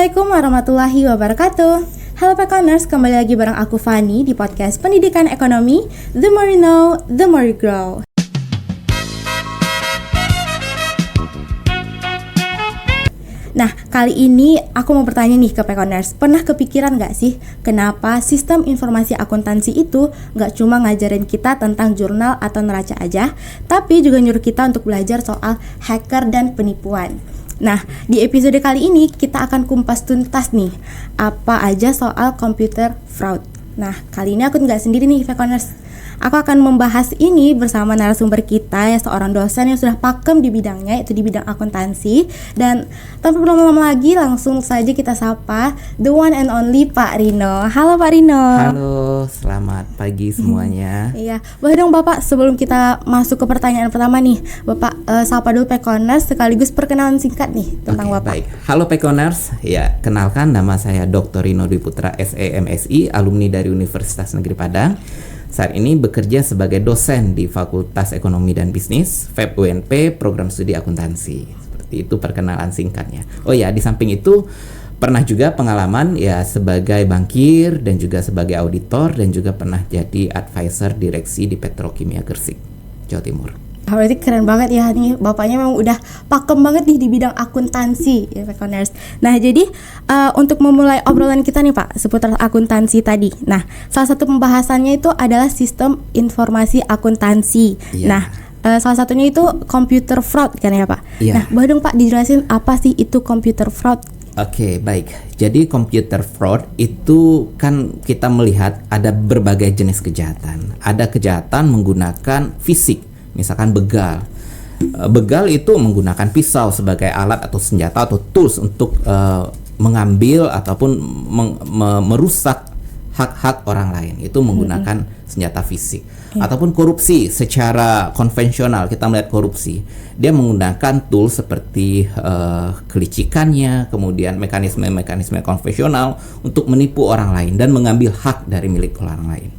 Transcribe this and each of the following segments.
Assalamualaikum warahmatullahi wabarakatuh. Halo Pekoners, kembali lagi bareng aku Fani di podcast Pendidikan Ekonomi. The more you know, the more you grow. Nah, kali ini aku mau bertanya nih ke Pekoners. Pernah kepikiran gak sih kenapa sistem informasi akuntansi itu gak cuma ngajarin kita tentang jurnal atau neraca aja, tapi juga nyuruh kita untuk belajar soal hacker dan penipuan. Nah, di episode kali ini kita akan kumpas tuntas nih apa aja soal computer fraud. Nah, kali ini aku nggak sendiri nih, Pekoners. Aku akan membahas ini bersama narasumber kita, seorang dosen yang sudah pakem di bidangnya, yaitu di bidang akuntansi. Dan tanpa berlama-lama lagi, langsung saja kita sapa the one and only Pak Rino. Halo Pak Rino. Halo, selamat pagi semuanya. Iya, boleh dong Bapak, sebelum kita masuk ke pertanyaan pertama nih, Bapak sapa dulu Pekoners sekaligus perkenalan singkat nih tentang Bapak. Baik. Halo Pekoners, ya kenalkan nama saya Dr. Rino Dwi Putra SEMSI, alumni dari Universitas Negeri Padang. Saat ini bekerja sebagai dosen di Fakultas Ekonomi dan Bisnis, FEB UNP, Program Studi Akuntansi. Seperti itu perkenalan singkatnya. Oh ya, di samping itu pernah juga pengalaman ya sebagai bankir dan juga sebagai auditor dan juga pernah jadi advisor direksi di Petrokimia Gresik, Jawa Timur. Berarti keren banget ya nih, bapaknya memang udah pakem banget nih di bidang akuntansi ya Pekoners. Nah jadi untuk memulai obrolan kita nih Pak seputar akuntansi tadi. Nah salah satu pembahasannya itu adalah sistem informasi akuntansi. Nah salah satunya itu computer fraud kan ya Pak. Nah boleh dong Pak dijelasin apa sih itu computer fraud? Oke, baik. Jadi computer fraud itu kan kita melihat ada berbagai jenis kejahatan. Ada kejahatan menggunakan fisik. Misalkan begal. Begal itu menggunakan pisau sebagai alat atau senjata atau tools untuk mengambil ataupun merusak hak-hak orang lain. Itu menggunakan senjata fisik. Ataupun korupsi secara konvensional, kita melihat korupsi. Dia menggunakan tools seperti kelicikannya, kemudian mekanisme-mekanisme konvensional untuk menipu orang lain dan mengambil hak dari milik orang lain.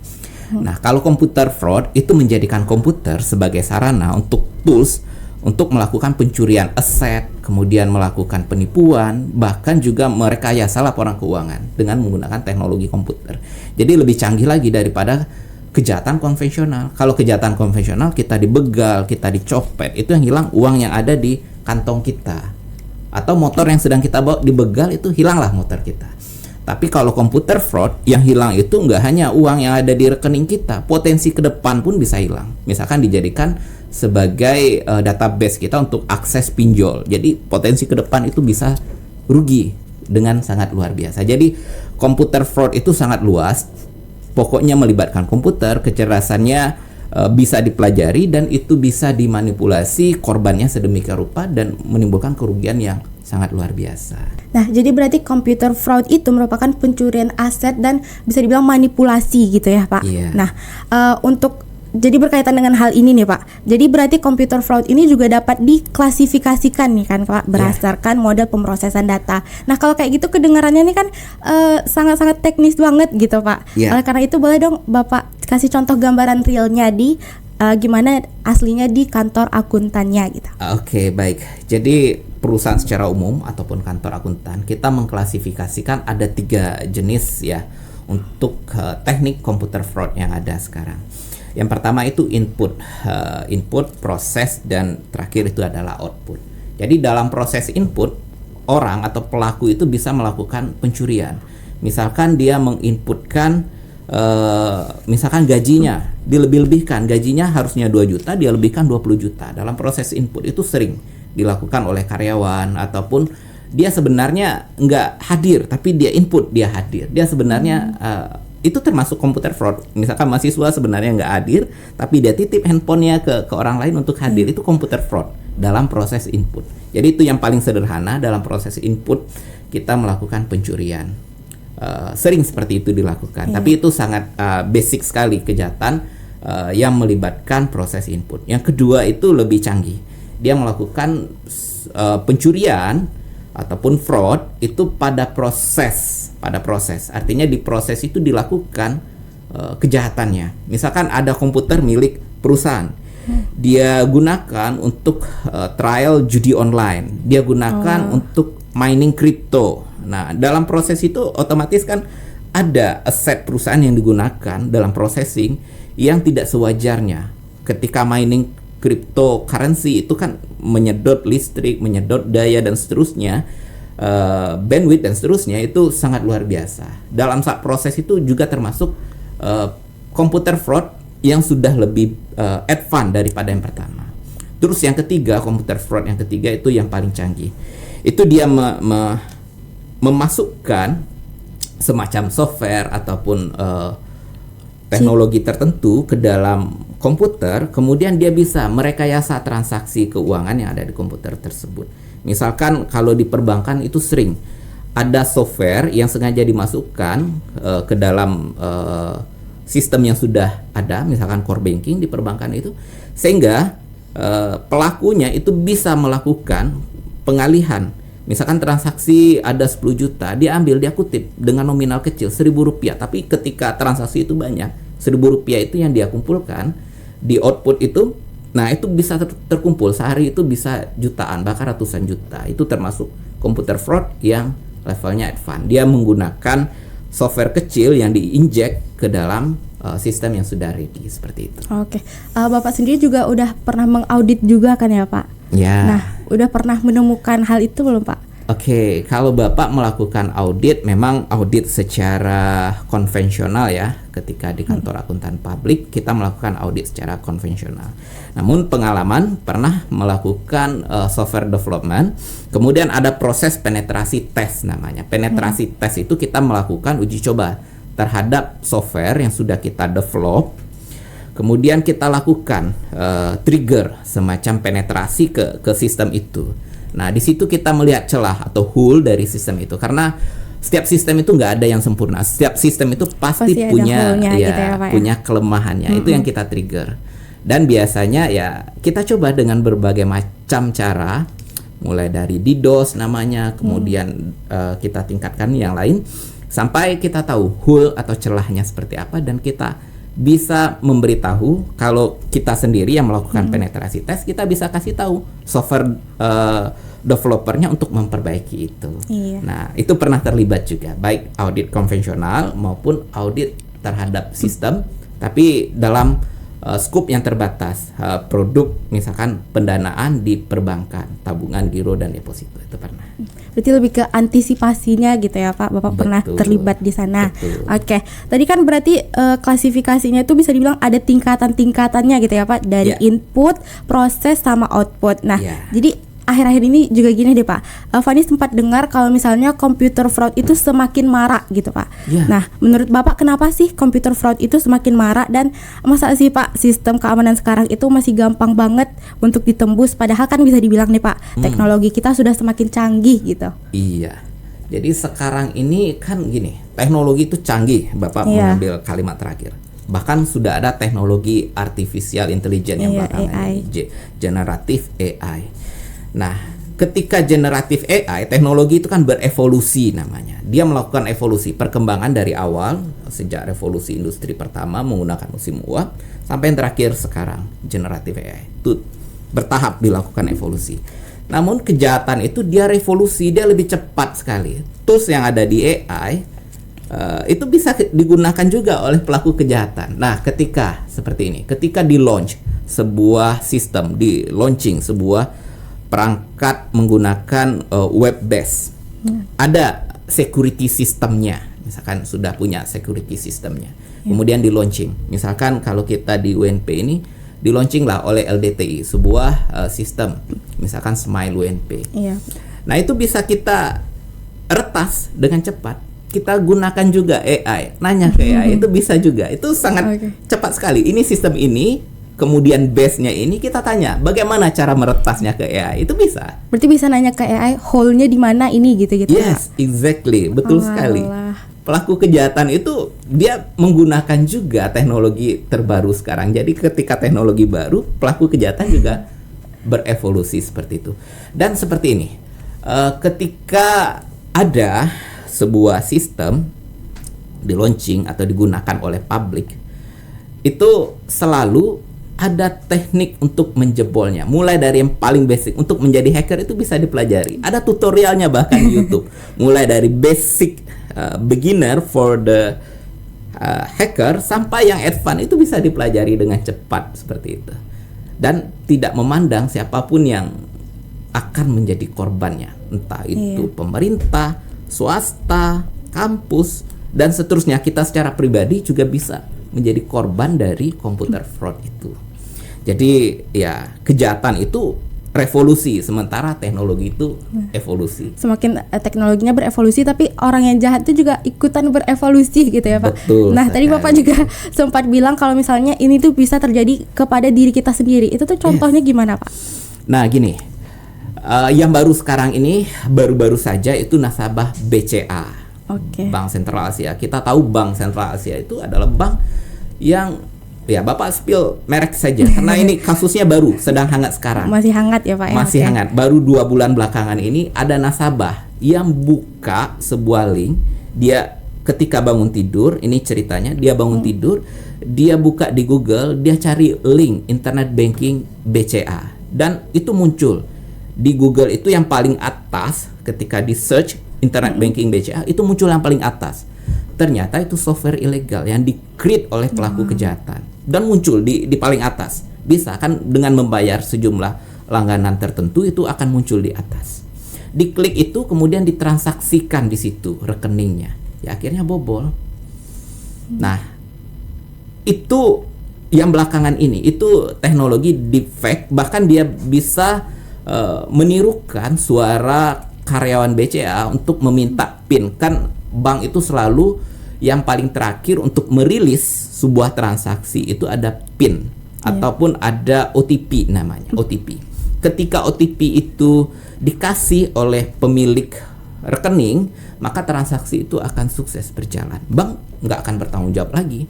Nah, kalau computer fraud itu menjadikan komputer sebagai sarana untuk tools untuk melakukan pencurian aset, kemudian melakukan penipuan, bahkan juga merekayasa laporan keuangan dengan menggunakan teknologi komputer. Jadi lebih canggih lagi daripada kejahatan konvensional. Kalau kejahatan konvensional kita dibegal, kita dicopet, itu yang hilang uang yang ada di kantong kita. Atau motor yang sedang kita bawa dibegal, itu hilanglah motor kita. Tapi kalau computer fraud, yang hilang itu nggak hanya uang yang ada di rekening kita, potensi ke depan pun bisa hilang. Misalkan dijadikan sebagai database kita untuk akses pinjol. Jadi potensi ke depan itu bisa rugi dengan sangat luar biasa. Jadi computer fraud itu sangat luas. Pokoknya melibatkan komputer, kecerdasannya bisa dipelajari dan itu bisa dimanipulasi korbannya sedemikian rupa dan menimbulkan kerugian yang sangat luar biasa. Nah, jadi berarti computer fraud itu merupakan pencurian aset dan bisa dibilang manipulasi gitu ya, Pak. Iya. Nah, jadi berkaitan dengan hal ini nih, Pak. Jadi berarti computer fraud ini juga dapat diklasifikasikan nih kan, Pak, berdasarkan model pemrosesan data. Nah, kalau kayak gitu kedengarannya nih kan sangat-sangat teknis banget gitu, Pak. Oleh karena itu boleh dong Bapak kasih contoh gambaran realnya di gimana aslinya di kantor akuntannya gitu. Oke, baik. Jadi perusahaan secara umum ataupun kantor akuntan kita mengklasifikasikan ada 3 jenis ya untuk teknik computer fraud yang ada sekarang. Yang pertama itu input, proses, dan terakhir itu adalah output. Jadi dalam proses input, orang atau pelaku itu bisa melakukan pencurian. Misalkan dia menginputkan misalkan gajinya dilebih-lebihkan, gajinya harusnya 2 juta, dia lebihkan 20 juta. Dalam proses input itu sering dilakukan oleh karyawan ataupun dia sebenarnya nggak hadir tapi dia input dia hadir. Dia sebenarnya itu termasuk computer fraud. Misalkan mahasiswa sebenarnya nggak hadir tapi dia titip handphonenya ke orang lain untuk hadir. Itu computer fraud dalam proses input. Jadi itu yang paling sederhana dalam proses input kita melakukan pencurian. Sering seperti itu dilakukan. Tapi itu sangat basic sekali kejahatan yang melibatkan proses input. Yang kedua itu lebih canggih. Dia melakukan pencurian ataupun fraud itu pada proses. Artinya di proses itu dilakukan kejahatannya. Misalkan ada komputer milik perusahaan. Dia gunakan untuk trial judi online. Dia gunakan untuk mining kripto. Nah, dalam proses itu otomatis kan ada aset perusahaan yang digunakan dalam processing yang tidak sewajarnya. Ketika mining cryptocurrency itu kan menyedot listrik, menyedot daya dan seterusnya, bandwidth dan seterusnya, itu sangat luar biasa. Dalam saat proses itu juga termasuk computer fraud yang sudah lebih advance daripada yang pertama. Terus yang ketiga, computer fraud yang ketiga itu yang paling canggih. Itu dia memasukkan semacam software ataupun teknologi tertentu ke dalam komputer, kemudian dia bisa merekayasa transaksi keuangan yang ada di komputer tersebut. Misalkan kalau di perbankan itu sering ada software yang sengaja dimasukkan ke dalam sistem yang sudah ada, misalkan core banking di perbankan itu, sehingga pelakunya itu bisa melakukan pengalihan. Misalkan transaksi ada 10 juta, dia ambil, dia kutip dengan nominal kecil Rp1.000, tapi ketika transaksi itu banyak, Rp1.000 itu yang dia kumpulkan di output itu, nah itu bisa terkumpul sehari itu bisa jutaan, bahkan ratusan juta. Itu termasuk computer fraud yang levelnya advance. Dia menggunakan software kecil yang diinjek ke dalam sistem yang sudah ready, seperti itu. Oke, Bapak sendiri juga udah pernah mengaudit juga kan ya Pak? Ya. Nah, udah pernah menemukan hal itu belum Pak? Oke, kalau Bapak melakukan audit, memang audit secara konvensional ya. Ketika di kantor akuntan publik, kita melakukan audit secara konvensional. Namun pengalaman pernah melakukan software development, kemudian ada proses penetrasi tes namanya. Penetrasi tes itu kita melakukan uji coba terhadap software yang sudah kita develop. Kemudian kita lakukan trigger semacam penetrasi ke sistem itu. Nah, di situ kita melihat celah atau hole dari sistem itu, karena setiap sistem itu nggak ada yang sempurna. Setiap sistem itu pasti punya gitu ya, Pak, punya kelemahannya. Itu yang kita trigger. Dan biasanya ya kita coba dengan berbagai macam cara, mulai dari DDoS namanya, kemudian kita tingkatkan yang lain sampai kita tahu hole atau celahnya seperti apa, dan kita bisa memberitahu. Kalau kita sendiri yang melakukan penetrasi tes, kita bisa kasih tahu software developernya untuk memperbaiki itu. Iya. Nah, itu pernah terlibat juga, baik audit konvensional maupun audit terhadap sistem, tapi dalam scope yang terbatas, produk misalkan pendanaan di perbankan, tabungan, giro, dan deposito, itu pernah. Berarti lebih ke antisipasinya gitu ya Pak, Bapak pernah terlibat di sana. Betul. Oke, tadi kan berarti klasifikasinya itu bisa dibilang ada tingkatan-tingkatannya gitu ya Pak, dari input, proses, sama output. Nah, jadi akhir-akhir ini juga gini deh Pak, Fani sempat dengar kalau misalnya computer fraud itu semakin marak gitu Pak. Nah, menurut Bapak kenapa sih computer fraud itu semakin marak, dan masa sih Pak sistem keamanan sekarang itu masih gampang banget untuk ditembus, padahal kan bisa dibilang nih Pak, teknologi kita sudah semakin canggih gitu. Iya. Jadi sekarang ini kan gini, teknologi itu canggih, Bapak mengambil kalimat terakhir. Bahkan sudah ada teknologi artificial intelligence yang belakangan ini, generative AI. Nah, ketika generatif AI, teknologi itu kan berevolusi namanya. Dia melakukan evolusi, perkembangan dari awal, sejak revolusi industri pertama menggunakan mesin uap, sampai yang terakhir sekarang, generatif AI. Itu bertahap dilakukan evolusi. Namun kejahatan itu dia revolusi, dia lebih cepat sekali. Tools yang ada di AI, itu bisa digunakan juga oleh pelaku kejahatan. Nah, ketika seperti ini, ketika di-launch sebuah sistem, di-launching sebuah perangkat menggunakan web based, ada security sistemnya, misalkan sudah punya security sistemnya, kemudian di launching. Misalkan kalau kita di UNP ini di launching lah oleh LDTI sebuah sistem, misalkan Smile UNP. Nah, itu bisa kita retas dengan cepat. Kita gunakan juga AI, nanya ke AI, itu bisa juga. Itu sangat cepat sekali. Ini sistem ini, kemudian base-nya ini kita tanya bagaimana cara meretasnya ke AI, itu bisa. Berarti bisa nanya ke AI hole-nya di mana ini gitu-gitu. Yes, exactly, betul sekali. Pelaku kejahatan itu dia menggunakan juga teknologi terbaru sekarang. Jadi ketika teknologi baru, pelaku kejahatan juga berevolusi seperti itu. Dan seperti ini, ketika ada sebuah sistem di launching atau digunakan oleh publik, itu selalu ada teknik untuk menjebolnya. Mulai dari yang paling basic, untuk menjadi hacker itu bisa dipelajari. Ada tutorialnya bahkan di YouTube. Mulai dari basic beginner for the hacker sampai yang advance itu bisa dipelajari dengan cepat seperti itu. Dan tidak memandang siapapun yang akan menjadi korbannya. Entah itu pemerintah, swasta, kampus, dan seterusnya. Kita secara pribadi juga bisa menjadi korban dari computer fraud itu. Jadi ya, kejahatan itu revolusi, sementara teknologi itu evolusi. Semakin teknologinya berevolusi, tapi orang yang jahat itu juga ikutan berevolusi gitu ya Pak. Betul Nah tadi Bapak juga sempat bilang kalau misalnya ini tuh bisa terjadi kepada diri kita sendiri. Itu tuh contohnya gimana Pak? Nah gini, yang baru sekarang ini, baru-baru saja itu nasabah BCA, Bank Sentral Asia. Kita tahu Bank Sentral Asia itu adalah bank yang, ya Bapak spill merek saja karena ini kasusnya baru, sedang hangat sekarang. Masih hangat ya Pak ya? Masih hangat. Baru 2 bulan belakangan ini ada nasabah yang buka sebuah link. Dia ketika bangun tidur, ini ceritanya, dia bangun tidur, dia buka di Google, dia cari link internet banking BCA, dan itu muncul di Google. Itu yang paling atas. Ketika di search internet banking BCA, itu muncul yang paling atas. Ternyata itu software ilegal yang di-create oleh pelaku kejahatan dan muncul di paling atas. Bisa kan dengan membayar sejumlah langganan tertentu itu akan muncul di atas. Diklik itu kemudian ditransaksikan di situ rekeningnya. Ya akhirnya bobol. Nah, itu yang belakangan ini, itu teknologi deepfake, bahkan dia bisa menirukan suara karyawan BCA untuk meminta PIN. Kan bank itu selalu yang paling terakhir untuk merilis sebuah transaksi itu ada PIN ataupun ada OTP namanya, OTP. Ketika OTP itu dikasih oleh pemilik rekening, maka transaksi itu akan sukses berjalan. Bank nggak akan bertanggung jawab lagi.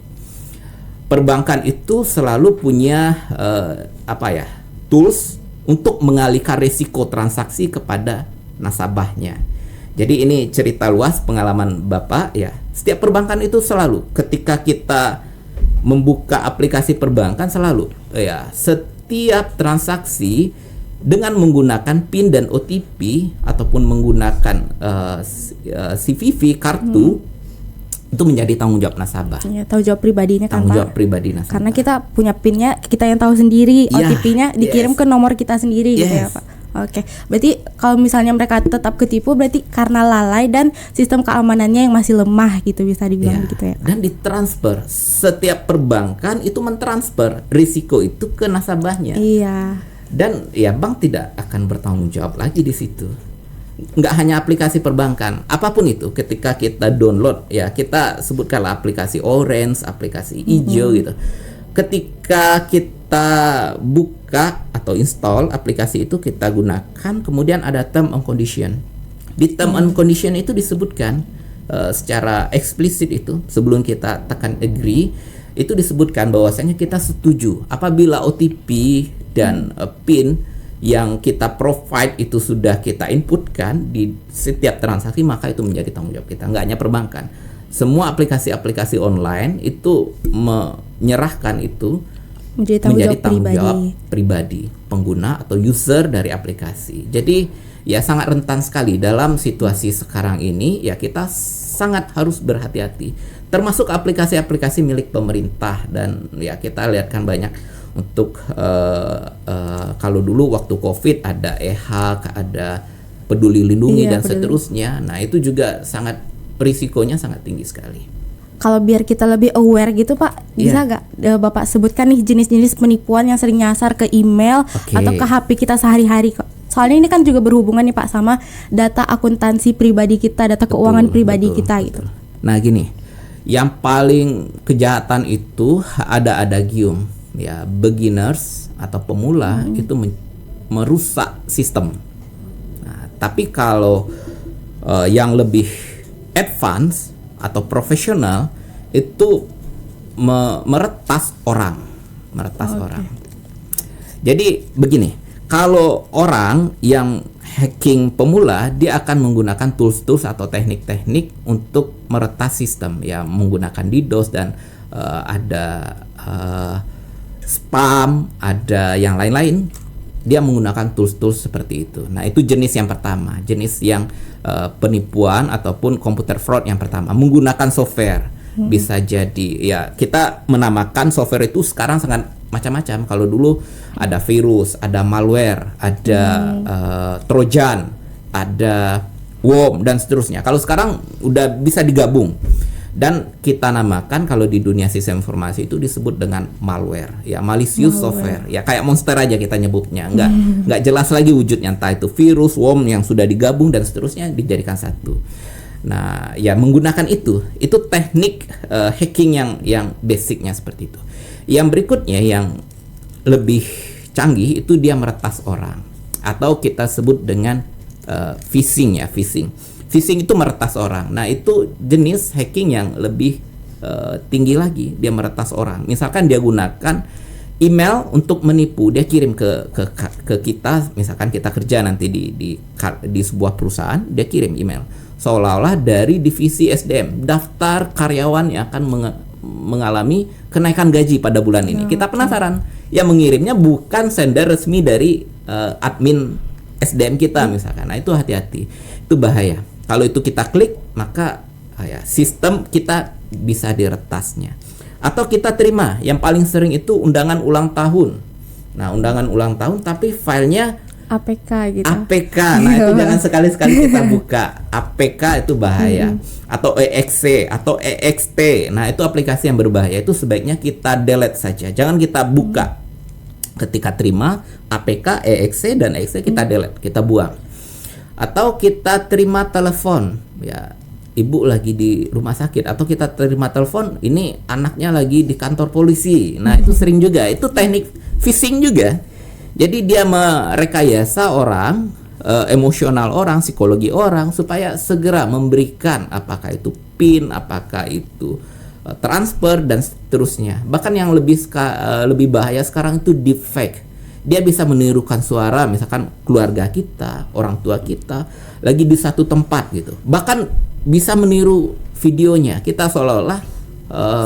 Perbankan itu selalu punya tools untuk mengalihkan risiko transaksi kepada nasabahnya. Jadi ini cerita luas pengalaman Bapak ya. Setiap perbankan itu selalu ketika kita membuka aplikasi perbankan selalu ya, setiap transaksi dengan menggunakan PIN dan OTP ataupun menggunakan CVV kartu itu menjadi tanggung jawab nasabah. Ya, tanggung jawab pribadinya kan tanggung Pak. jawab pribadi nasabah. Karena kita punya PIN-nya, kita yang tahu sendiri, OTP-nya dikirim ke nomor kita sendiri gitu ya Pak. Oke, berarti kalau misalnya mereka tetap ketipu berarti karena lalai dan sistem keamanannya yang masih lemah gitu, bisa dibilang gitu ya. Dan ditransfer, setiap perbankan itu mentransfer risiko itu ke nasabahnya. Iya. Dan ya bank tidak akan bertanggung jawab lagi di situ. Nggak hanya aplikasi perbankan, apapun itu ketika kita download ya, kita sebutkanlah aplikasi orange, aplikasi hijau gitu. Ketika kita buka atau install aplikasi itu, kita gunakan, kemudian ada term and condition. Di term and condition itu disebutkan secara eksplisit itu, sebelum kita tekan agree, itu disebutkan bahwasanya kita setuju apabila OTP dan PIN yang kita provide itu sudah kita inputkan di setiap transaksi, maka itu menjadi tanggung jawab kita. Nggak hanya perbankan, semua aplikasi-aplikasi online itu menyerahkan itu menjadi tanggung jawab pribadi pengguna atau user dari aplikasi. Jadi ya sangat rentan sekali dalam situasi sekarang ini. Ya kita sangat harus berhati-hati, termasuk aplikasi-aplikasi milik pemerintah. Dan ya kita lihat kan banyak untuk kalau dulu waktu COVID ada e-hak, ada peduli lindungi dan seterusnya. Nah itu juga sangat risikonya sangat tinggi sekali. Kalau biar kita lebih aware gitu Pak, bisa nggak Bapak sebutkan nih jenis-jenis penipuan yang sering nyasar ke email atau ke HP kita sehari-hari kok? Soalnya ini kan juga berhubungan nih Pak sama data akuntansi pribadi kita, data keuangan pribadi kita gitu. Nah gini, yang paling kejahatan itu ada adagium ya, beginners atau pemula itu merusak sistem. Nah, tapi kalau yang lebih advance atau profesional itu meretas orang. Jadi begini, kalau orang yang hacking pemula, dia akan menggunakan tools-tools atau teknik-teknik untuk meretas sistem ya, menggunakan DDoS dan ada spam, ada yang lain-lain. Dia menggunakan tools-tools seperti itu. Nah, itu jenis yang pertama, jenis yang penipuan ataupun computer fraud yang pertama, menggunakan software. Bisa jadi ya, kita menamakan software itu sekarang sangat macam-macam. Kalau dulu ada virus, ada malware, ada trojan, ada worm dan seterusnya. Kalau sekarang udah bisa digabung. Dan kita namakan kalau di dunia sistem informasi itu disebut dengan malware, ya malicious software, ya kayak monster aja kita nyebutnya, nggak jelas lagi wujudnya, entah itu virus, worm yang sudah digabung dan seterusnya dijadikan satu. Nah, ya menggunakan itu teknik hacking yang basicnya seperti itu. Yang berikutnya yang lebih canggih itu dia meretas orang, atau kita sebut dengan phishing ya, phishing. Phishing itu meretas orang. Nah, itu jenis hacking yang lebih tinggi lagi. Dia meretas orang. Misalkan dia gunakan email untuk menipu. Dia kirim ke kita. Misalkan kita kerja nanti di sebuah perusahaan, dia kirim email seolah-olah dari divisi SDM, daftar karyawan yang akan mengalami kenaikan gaji pada bulan ini. Kita penasaran. Ya, mengirimnya bukan sender resmi dari admin SDM kita misalkan. Nah, itu hati-hati. Itu bahaya. Kalau itu kita klik, maka ya, sistem kita bisa diretasnya. Atau kita terima, yang paling sering itu undangan ulang tahun. Nah, undangan ulang tahun tapi filenya APK gitu. APK, nah itu jangan sekali-sekali kita buka. APK itu bahaya. Atau EXE atau EXT. Nah, itu aplikasi yang berbahaya. Itu sebaiknya kita delete saja. Jangan kita buka. Ketika terima APK, EXE dan EXE kita delete, kita buang. Atau kita terima telepon, ya ibu lagi di rumah sakit, atau kita terima telepon ini anaknya lagi di kantor polisi. Nah, itu sering juga, itu teknik phishing juga. Jadi dia merekayasa orang, emosional orang, psikologi orang supaya segera memberikan apakah itu PIN, apakah itu transfer dan seterusnya. Bahkan yang lebih bahaya sekarang itu deepfake. Dia bisa menirukan suara misalkan keluarga kita, orang tua kita lagi di satu tempat gitu. Bahkan bisa meniru videonya. Kita seolah-olah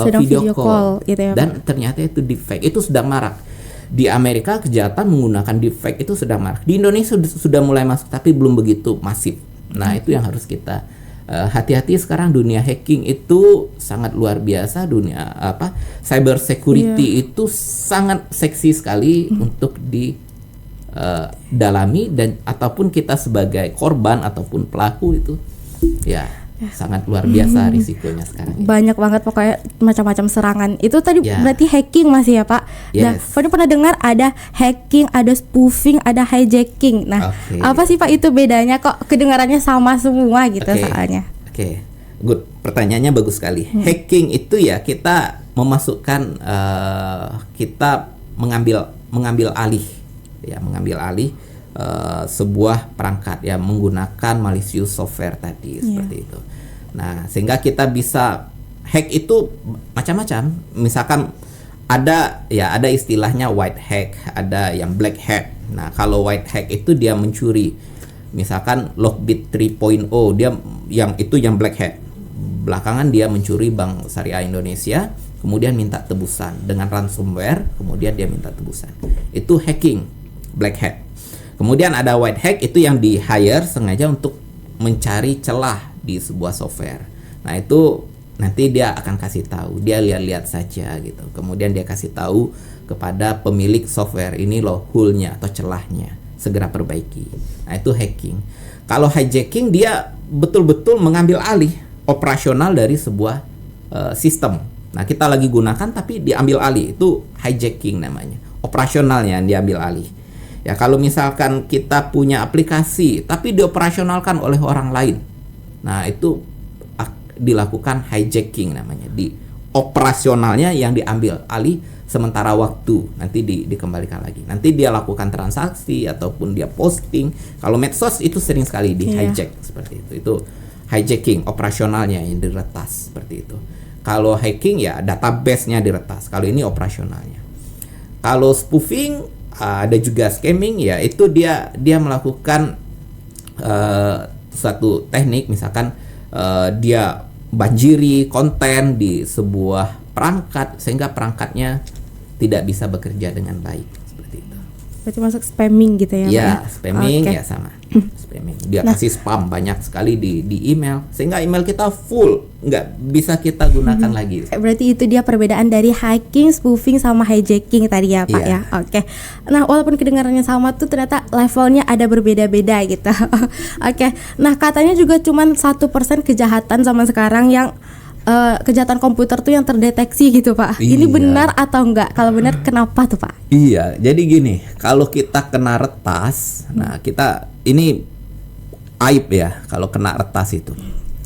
video call gitu ya, dan ternyata itu deepfake. Itu sedang marak. Di Amerika kejahatan menggunakan deepfake itu sedang marak. Di Indonesia sudah mulai masuk tapi belum begitu masif. Nah, itu yang harus kita hati-hati. Sekarang dunia hacking itu sangat luar biasa. Dunia cyber security itu sangat seksi sekali untuk didalami dan ataupun kita sebagai korban ataupun pelaku itu ya sangat luar biasa risikonya sekarang. Banyak banget pokoknya macam-macam serangan. Itu tadi Ya. berarti hacking masih ya, Pak? Nah, Yes. Fani pernah dengar ada hacking, ada spoofing, ada hijacking. Nah, Oke. apa sih Pak itu bedanya, kok kedengarannya sama semua gitu soalnya? Oke, good. Pertanyaannya bagus sekali. Hacking itu ya kita memasukkan kita mengambil alih sebuah perangkat ya menggunakan malicious software tadi seperti itu. Nah, sehingga kita bisa hack itu macam-macam. Misalkan ada istilahnya white hack, ada yang black hack. Nah, kalau white hack itu dia mencuri. Misalkan Lockbit 3.0 dia yang black hack. Belakangan dia mencuri Bank Syariah Indonesia, kemudian minta tebusan dengan ransomware, kemudian dia minta tebusan. Itu hacking, black hack. Kemudian ada white hack, itu yang di hire sengaja untuk mencari celah di sebuah software. Nah, itu nanti dia akan kasih tahu, dia lihat-lihat saja gitu. Kemudian dia kasih tahu kepada pemilik software, ini loh hole-nya atau celahnya, segera perbaiki. Nah, itu hacking. Kalau hijacking dia betul-betul mengambil alih operasional dari sebuah sistem. Nah, kita lagi gunakan tapi diambil alih, itu hijacking namanya. Operasionalnya yang diambil alih. Ya, kalau misalkan kita punya aplikasi tapi dioperasionalkan oleh orang lain. Nah, itu dilakukan hijacking namanya. Di operasionalnya yang diambil alih sementara waktu, nanti dikembalikan lagi. Nanti dia lakukan transaksi ataupun dia posting. Kalau medsos itu sering sekali di hijack seperti itu. Itu hijacking, operasionalnya yang diretas seperti itu. Kalau hacking ya database-nya diretas. Kalau ini operasionalnya. Kalau spoofing ada juga scamming, ya itu dia melakukan suatu teknik, misalkan dia banjiri konten di sebuah perangkat sehingga perangkatnya tidak bisa bekerja dengan baik seperti itu. Berarti masuk spamming gitu ya, Pak Ya, spamming Oke. ya sama. Spamming. Dia kasih spam banyak sekali di email sehingga email kita full, nggak bisa kita gunakan lagi. Berarti itu dia perbedaan dari hacking, spoofing, sama hijacking tadi ya, Pak Iya. ya. Oke. Nah, walaupun kedengarannya sama tuh ternyata levelnya ada berbeda-beda gitu. Oke. Nah, katanya juga cuman 1% kejahatan zaman sekarang yang kejahatan komputer tuh yang terdeteksi gitu, Pak. Ini Iya. benar atau enggak? Kalau benar kenapa tuh, Pak? Iya, jadi gini, kalau kita kena retas, nah kita ini aib ya kalau kena retas itu.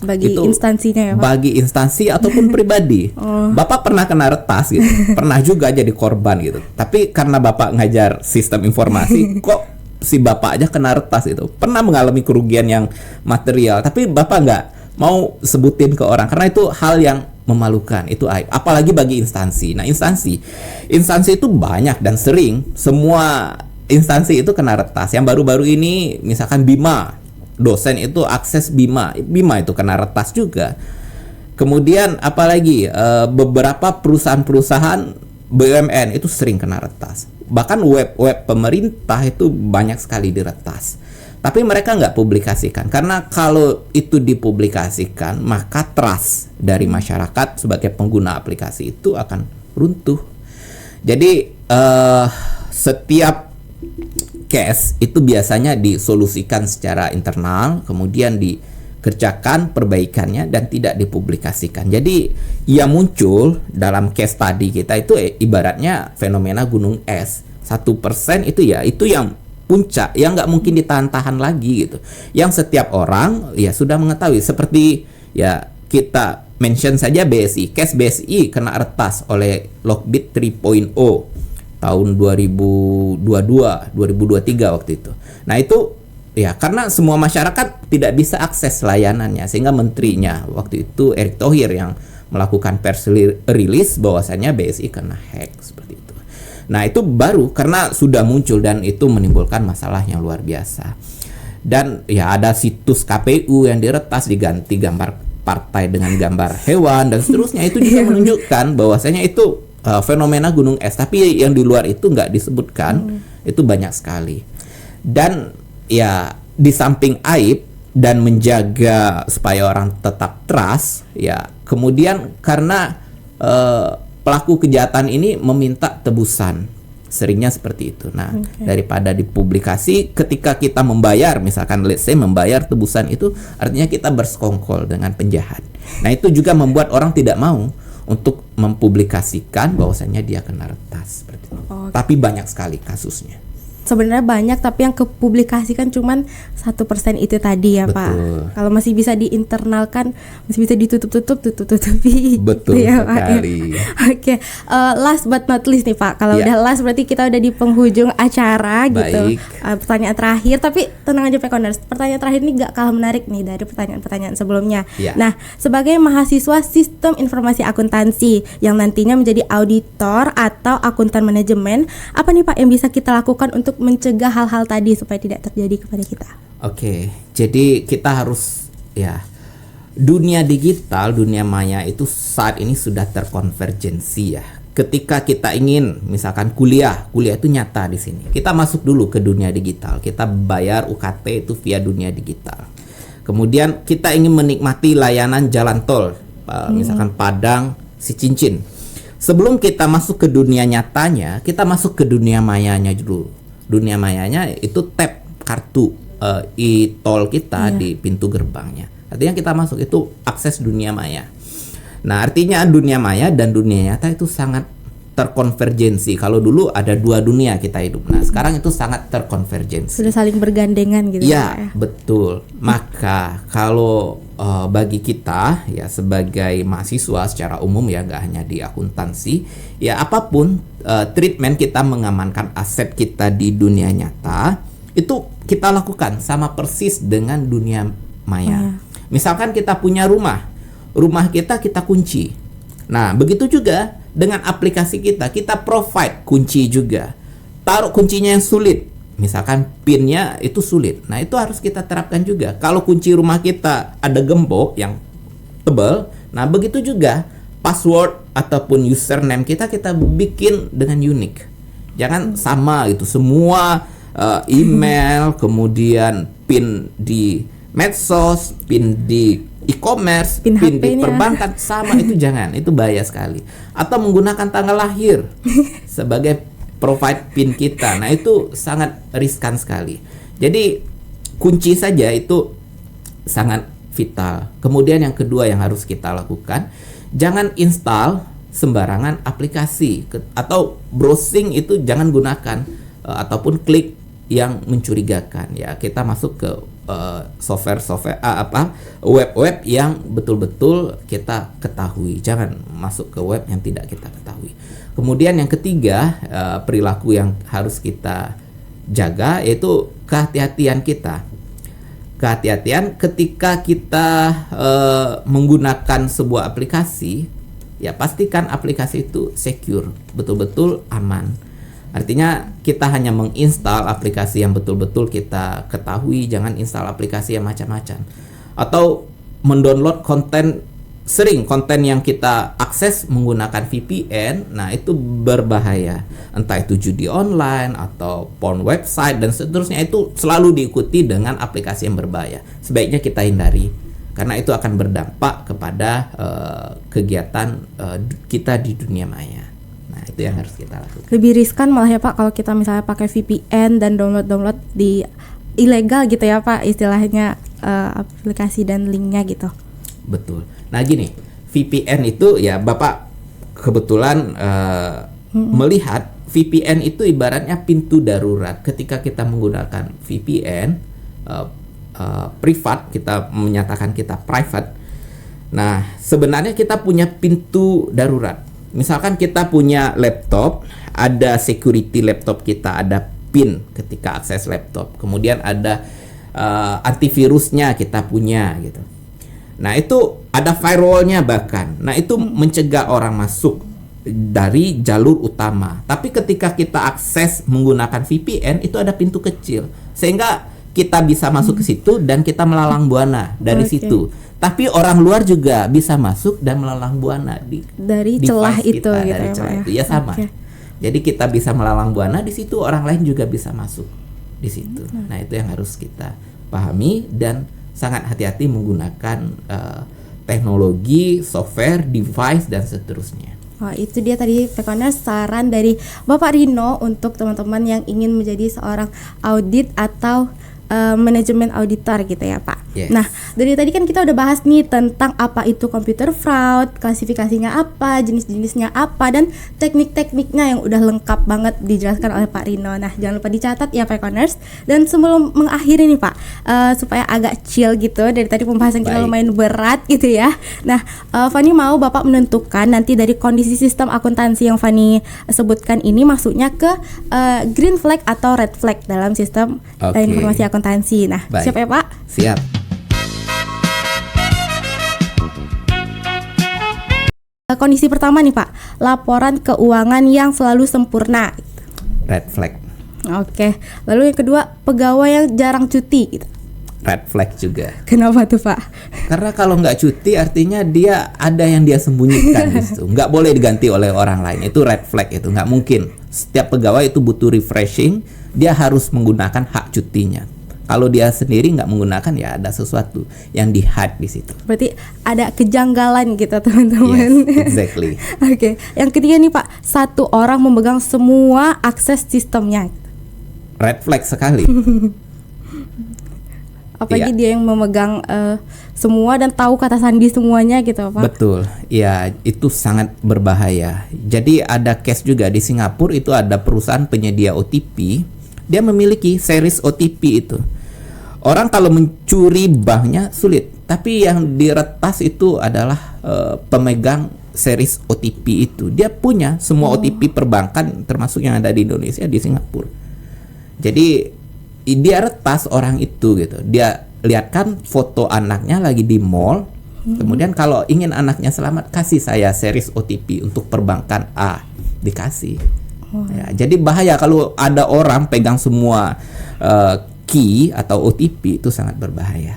Bagi Itu instansinya ya, Pak. Bagi instansi ataupun pribadi. Bapak pernah kena retas gitu, pernah juga jadi korban gitu. Tapi karena Bapak ngajar sistem informasi, kok si Bapak aja kena retas itu. Pernah mengalami kerugian yang material, tapi Bapak nggak mau sebutin ke orang karena itu hal yang memalukan, itu aib. Apalagi bagi instansi. Nah, instansi itu banyak dan sering semua instansi itu kena retas. Yang baru-baru ini misalkan Bima, dosen itu akses Bima itu kena retas juga. Kemudian apalagi beberapa perusahaan-perusahaan BUMN itu sering kena retas. Bahkan web pemerintah itu banyak sekali diretas. Tapi mereka nggak publikasikan karena kalau itu dipublikasikan maka trust dari masyarakat sebagai pengguna aplikasi itu akan runtuh. Jadi setiap case itu biasanya disolusikan secara internal, kemudian dikerjakan perbaikannya dan tidak dipublikasikan. Jadi yang muncul dalam case tadi kita itu ibaratnya fenomena gunung es. 1% itu ya itu yang puncak yang nggak mungkin ditahan-tahan lagi gitu. Yang setiap orang ya sudah mengetahui, seperti ya kita mention saja BSI, case BSI kena retas oleh Lockbit 3.0 tahun 2022, 2023 waktu itu. Nah itu ya karena semua masyarakat tidak bisa akses layanannya sehingga menterinya waktu itu Erick Thohir yang melakukan press release bahwasannya BSI kena hack seperti itu. Nah itu baru karena sudah muncul dan itu menimbulkan masalah yang luar biasa. Dan ya ada situs KPU yang diretas diganti gambar partai dengan gambar hewan dan seterusnya. Itu juga menunjukkan bahwasanya itu fenomena gunung es. Tapi yang di luar itu nggak disebutkan, itu banyak sekali. Dan ya di samping aib dan menjaga supaya orang tetap trust, ya kemudian karena pelaku kejahatan ini meminta tebusan, seringnya seperti itu. Nah, daripada dipublikasi, ketika kita membayar, misalkan let's say membayar tebusan itu, artinya kita bersekongkol dengan penjahat. Nah, itu juga membuat orang tidak mau untuk mempublikasikan bahwasannya dia kena retas seperti itu. Tapi banyak sekali kasusnya. Sebenarnya banyak, tapi yang kepublikasikan cuman 1% itu tadi ya, Betul. Pak. Kalau masih bisa diinternalkan, masih bisa ditutupi. Betul gitu ya, Pak, ya. sekali. Oke, last but not least nih, Pak. Kalau Ya. udah last berarti kita udah di penghujung acara gitu. Baik. Pertanyaan terakhir, tapi tenang aja Pekoners. Pertanyaan terakhir ini gak kalah menarik nih dari pertanyaan-pertanyaan sebelumnya. Ya. Nah, sebagai mahasiswa sistem informasi akuntansi yang nantinya menjadi auditor atau akuntan manajemen, apa nih Pak yang bisa kita lakukan untuk mencegah hal-hal tadi supaya tidak terjadi kepada kita? Oke, jadi kita harus ya dunia digital, dunia maya itu saat ini sudah terkonvergensi ya. Ketika kita ingin misalkan kuliah itu nyata di sini. Kita masuk dulu ke dunia digital. Kita bayar UKT itu via dunia digital. Kemudian kita ingin menikmati layanan jalan tol, misalkan Padang, Cincin. Sebelum kita masuk ke dunia nyatanya, kita masuk ke dunia mayanya dulu. Dunia mayanya itu tap kartu e-tol kita di pintu gerbangnya. Artinya kita masuk itu akses dunia maya. Nah, artinya dunia maya dan dunia nyata itu sangat terkonvergensi. Kalau dulu ada dua dunia kita hidup. Nah, sekarang itu sangat terkonvergensi. Sudah saling bergandengan gitu Pak, Ya, betul. Maka kalau bagi kita ya sebagai mahasiswa secara umum ya, nggak hanya di akuntansi, ya apapun treatment kita mengamankan aset kita di dunia nyata itu kita lakukan sama persis dengan dunia maya. Misalkan kita punya rumah kita kunci. Nah, begitu juga dengan aplikasi kita provide kunci juga. Taruh kuncinya yang sulit. Misalkan PIN-nya itu sulit. Nah, itu harus kita terapkan juga. Kalau kunci rumah kita ada gembok yang tebal, nah begitu juga password ataupun username kita bikin dengan unik. Jangan sama gitu semua email, kemudian pin di medsos, pin di e-commerce, Pin pin di HP-nya. perbankan sama, itu jangan, itu bahaya sekali. Atau menggunakan tanggal lahir sebagai provide pin kita. Nah, itu sangat riskan sekali. Jadi kunci saja itu sangat vital. Kemudian yang kedua yang harus kita lakukan, jangan install sembarangan aplikasi atau browsing itu jangan gunakan ataupun klik yang mencurigakan ya. Kita masuk ke web-web yang betul-betul kita ketahui. Jangan masuk ke web yang tidak kita ketahui. Kemudian yang ketiga, perilaku yang harus kita jaga yaitu kehati-hatian kita. Kehati-hatian ketika kita menggunakan sebuah aplikasi, ya pastikan aplikasi itu secure, betul-betul aman. Artinya kita hanya menginstal aplikasi yang betul-betul kita ketahui, jangan install aplikasi yang macam-macam. Atau mendownload konten yang kita akses menggunakan VPN, nah itu berbahaya. Entah itu judi online atau porn website dan seterusnya, itu selalu diikuti dengan aplikasi yang berbahaya. Sebaiknya kita hindari karena itu akan berdampak kepada kegiatan kita di dunia maya. Nah, itu yang harus kita lakukan. Lebih riskan malah ya Pak kalau kita misalnya pakai VPN dan download di ilegal gitu ya Pak, istilahnya aplikasi dan linknya gitu. Betul. Nah gini, VPN itu ya Bapak kebetulan melihat VPN itu ibaratnya pintu darurat. Ketika kita menggunakan VPN privat, kita menyatakan kita private. Nah sebenarnya kita punya pintu darurat. Misalkan kita punya laptop, ada security laptop kita, ada PIN ketika akses laptop. Kemudian ada antivirusnya kita punya gitu. Nah itu ada firewallnya bahkan. Nah itu mencegah orang masuk dari jalur utama. Tapi ketika kita akses menggunakan VPN itu ada pintu kecil sehingga kita bisa masuk ke situ dan kita melalang buana dari situ. Tapi orang luar juga bisa masuk dan melalang buana dari celah itu kita, gitu dari ya celah Pak itu ya sama. Jadi kita bisa melalang buana di situ, orang lain juga bisa masuk di situ. Nah itu yang harus kita pahami dan sangat hati-hati menggunakan teknologi, software, device dan seterusnya. Wah, itu dia tadi Pekoners saran dari Bapak Rino untuk teman-teman yang ingin menjadi seorang audit atau manajemen auditor gitu ya Pak. Yes. Nah dari tadi kan kita udah bahas nih tentang apa itu computer fraud, klasifikasinya apa, jenis-jenisnya apa, dan teknik-tekniknya yang udah lengkap banget dijelaskan oleh Pak Rino. Nah jangan lupa dicatat ya Pekoners. Dan sebelum mengakhiri nih Pak, supaya agak chill gitu, dari tadi pembahasan kita lumayan berat gitu ya. Nah Fani mau Bapak menentukan nanti dari kondisi sistem akuntansi yang Fani sebutkan ini masuknya ke green flag atau red flag dalam sistem informasi akuntansi. Nah, Baik. siap ya Pak? Siap. Kondisi pertama nih Pak, laporan keuangan yang selalu sempurna. Red flag. Oke. Lalu yang kedua, pegawai yang jarang cuti gitu. Red flag juga. Kenapa tuh Pak? Karena kalau nggak cuti artinya dia ada yang dia sembunyikan di situ. Nggak boleh diganti oleh orang lain. Itu red flag, itu nggak mungkin. Setiap pegawai itu butuh refreshing. Dia harus menggunakan hak cutinya. Kalau dia sendiri nggak menggunakan, ya ada sesuatu yang di-hide di situ. Berarti ada kejanggalan gitu teman-teman. Yes, exactly. Oke. Yang ketiga nih Pak, satu orang memegang semua akses sistemnya. Red flag sekali. Apalagi dia yang memegang semua dan tahu kata sandi semuanya gitu Pak. Betul, ya itu sangat berbahaya. Jadi ada case juga di Singapura, itu ada perusahaan penyedia OTP, dia memiliki series OTP itu. Orang kalau mencuri banknya sulit, tapi yang diretas itu adalah pemegang series OTP itu. Dia punya semua OTP perbankan termasuk yang ada di Indonesia, di Singapura. Jadi dia retas orang itu gitu. Dia lihatkan foto anaknya lagi di mall. Kemudian kalau ingin anaknya selamat, kasih saya series OTP untuk perbankan A, dikasih. Ya, jadi bahaya kalau ada orang pegang semua key atau OTP, itu sangat berbahaya.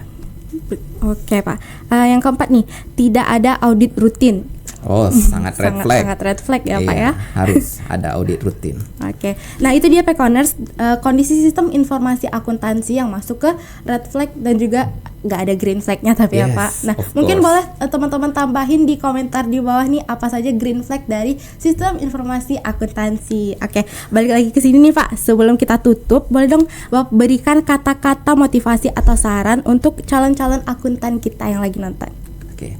Oke Pak. Yang keempat nih, tidak ada audit rutin. Oh, sangat red flag. Sangat red flag ya Pak Iya, ya. harus ada audit rutin. Oke, nah itu dia Pekoners, kondisi sistem informasi akuntansi yang masuk ke red flag dan juga nggak ada green flagnya tapi ya Yes, Pak. Nah of mungkin course. boleh teman-teman tambahin di komentar di bawah nih apa saja green flag dari sistem informasi akuntansi. Oke, balik lagi ke sini nih Pak. Sebelum kita tutup, boleh dong Bapak berikan kata-kata motivasi atau saran untuk calon-calon akuntan kita yang lagi nonton. Oke.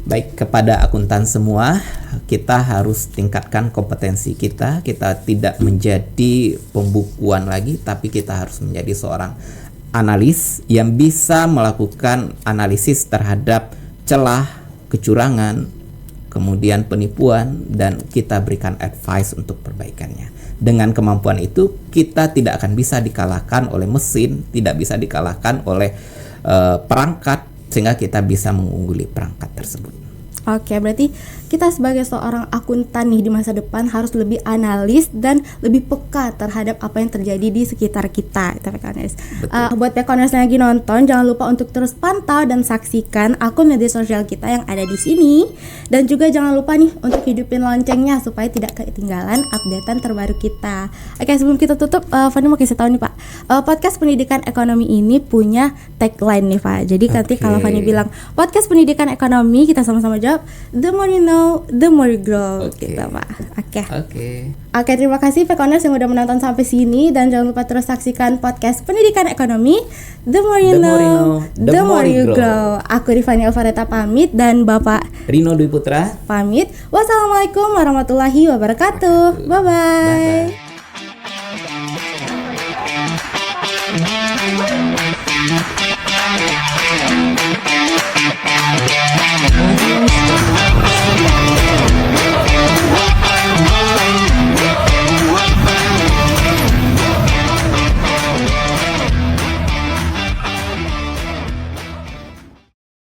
Baik, kepada akuntan semua, kita harus tingkatkan kompetensi kita. Kita tidak menjadi pembukuan lagi, tapi kita harus menjadi seorang analis yang bisa melakukan analisis terhadap celah, kecurangan, kemudian penipuan, dan kita berikan advice untuk perbaikannya. Dengan kemampuan itu, kita tidak akan bisa dikalahkan oleh mesin, tidak bisa dikalahkan oleh perangkat, sehingga kita bisa mengungguli perangkat tersebut. Oke, berarti kita sebagai seorang akuntan nih di masa depan harus lebih analis dan lebih peka terhadap apa yang terjadi di sekitar kita, Pekoners. Buat Pekoners yang lagi nonton, jangan lupa untuk terus pantau dan saksikan akun media sosial kita yang ada di sini, dan juga jangan lupa nih untuk hidupin loncengnya supaya tidak ketinggalan updatean terbaru kita. Oke, sebelum kita tutup, Fani mau kasih tahu nih Pak, podcast pendidikan ekonomi ini punya tagline nih Pak. Jadi nanti kalau Fani bilang podcast pendidikan ekonomi, kita sama-sama jawab, the more you know, the more you grow, gitu Pak. Oke, terima kasih Pekoners yang udah menonton sampai sini, dan jangan lupa terus saksikan podcast pendidikan ekonomi, the more you know, the more you grow. Aku Rifani Alvareta pamit, dan Bapak Rino Dwi Putra pamit. Wassalamualaikum warahmatullahi wabarakatuh. Bye-bye. Bye-bye.